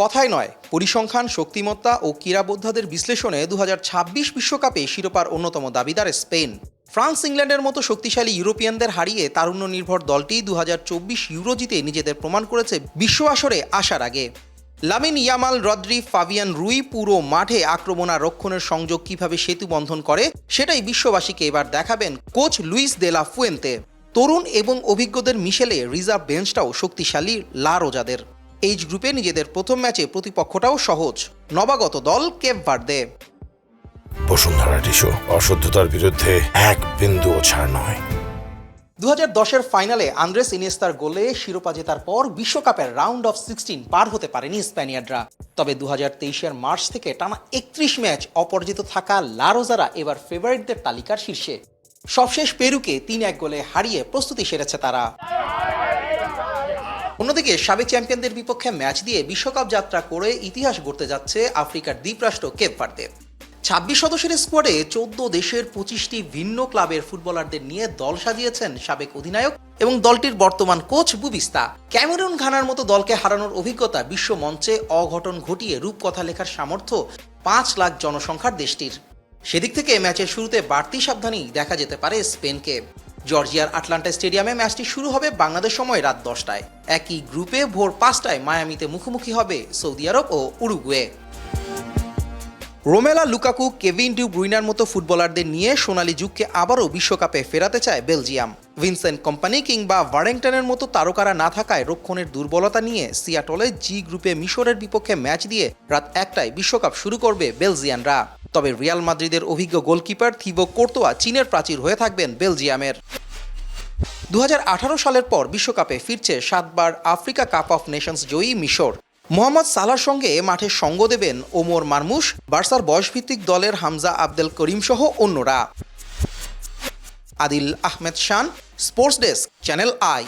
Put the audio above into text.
কথায় নয়, পরিসংখ্যান, শক্তিমত্তা ও ক্রীড়াবোদ্ধাদের বিশ্লেষণে 2026 বিশ্বকাপে শিরোপার অন্যতম দাবিদার স্পেন। ফ্রান্স, ইংল্যান্ডের মতো শক্তিশালী ইউরোপিয়ানদের হারিয়ে তারুণ্য নির্ভর দলটি 2024 ইউরো জিতে নিজেদের প্রমাণ করেছে বিশ্ব আসরে আসার আগে। লামিন ইয়ামাল, রদ্রি, ফাবিয়ান রুই পুরো মাঠে আক্রমণ আর রক্ষণের সংযোগ কিভাবে সেতু বন্ধন করে সেটাই বিশ্ববাসীকে এবার দেখাবেন coach Luis de la Fuente. তরুণ এবং অভিজ্ঞদের মিশেলে রিজার্ভ বেঞ্চটাও শক্তিশালী লা রোজাদের। এইচ গ্রুপে নিজেদের প্রথম ম্যাচে প্রতিপক্ষটাও সহজ, নবাগত দল কেপ ভার্দে। বসুন্ধরা টিস্যু, অশুদ্ধতার বিরুদ্ধে এক বিন্দুও ছাড় নয়। 2010-এর ফাইনালে আন্দ্রেস ইনিয়েস্তার গোলে শিরোপা জেতার পর বিশ্বকাপের রাউন্ড অফ 16 পার হতে পারেনি স্প্যানিয়ার্ডরা। তবে 2023-এর মার্চ থেকে টানা 31 ম্যাচ অপরাজিত থাকা লা রোজারা এবার ফেভারিটদের তালিকার শীর্ষে। সবশেষ পেরুকে 3-1 গোলে হারিয়ে প্রস্তুতি সেরেছে তারা। অন্যদিকে সাবেক চ্যাম্পিয়নদের বিপক্ষে ম্যাচ দিয়ে বিশ্বকাপ যাত্রা করে ইতিহাস গড়তে যাচ্ছে আফ্রিকার দ্বীপরাষ্ট্র কেপ ভার্দে। 26 সদস্যের স্কোয়াডে 14 দেশের 25টি ভিন্ন ক্লাবের ফুটবলারদের নিয়ে দল সাজিয়েছেন সাবেক অধিনায়ক এবং দলটির বর্তমান কোচ বুবিস্তা। ক্যামেরুন, ঘানার মতো দলকে হারানোর অভিজ্ঞতা, বিশ্ব মঞ্চে অঘটন ঘটিয়ে রূপকথা লেখার সামর্থ্য 5 লাখ জনসংখ্যার দেশটির। সেদিক থেকে ম্যাচের শুরুতে বাড়তি সাবধানী দেখা যেতে পারে স্পেনকে। জর্জিয়ার আটলান্টা স্টেডিয়ামে ম্যাচটি শুরু হবে বাংলাদেশ সময় রাত 10টায়। একই গ্রুপে ভোর 5টায় মায়ামিতে মুখোমুখি হবে সৌদি আরব ও Uruguay. Romila, Lukaku, Kevin De ব্রুইনার মতো ফুটবলারদের নিয়ে সোনালী যুগকে আবারও বিশ্বকাপে ফেরাতে চায় বেলজিয়াম। ভিনসেন্ট কম্পানি কিংবা ভারেংটনের মতো তারকারা না থাকায় রক্ষণের দুর্বলতা নিয়ে সিয়াটলে জি গ্রুপে মিশরের বিপক্ষে ম্যাচ দিয়ে রাত 1টায় বিশ্বকাপ শুরু করবে বেলজিয়ানরা। তবে রিয়াল মাদ্রিদের অভিজ্ঞ গোলকিপার থিবো কোর্তোয়া চীনের প্রাচীর হয়ে থাকবেন বেলজিয়ামের। 2018 সালের পর বিশ্বকাপে ফিরছে 7বার আফ্রিকা কাপ অফ নেশনস জয়ী মিশর। মোহাম্মদ সালাহর সঙ্গে মাঠে সঙ্গ দেবেন ওমর মারমুশ, বার্সার বয়সভিত্তিক দলের হামজা আবদেল করিম সহ অন্যরা। আদিল আহমেদ শান, স্পোর্টস ডেস্ক, চ্যানেল আই।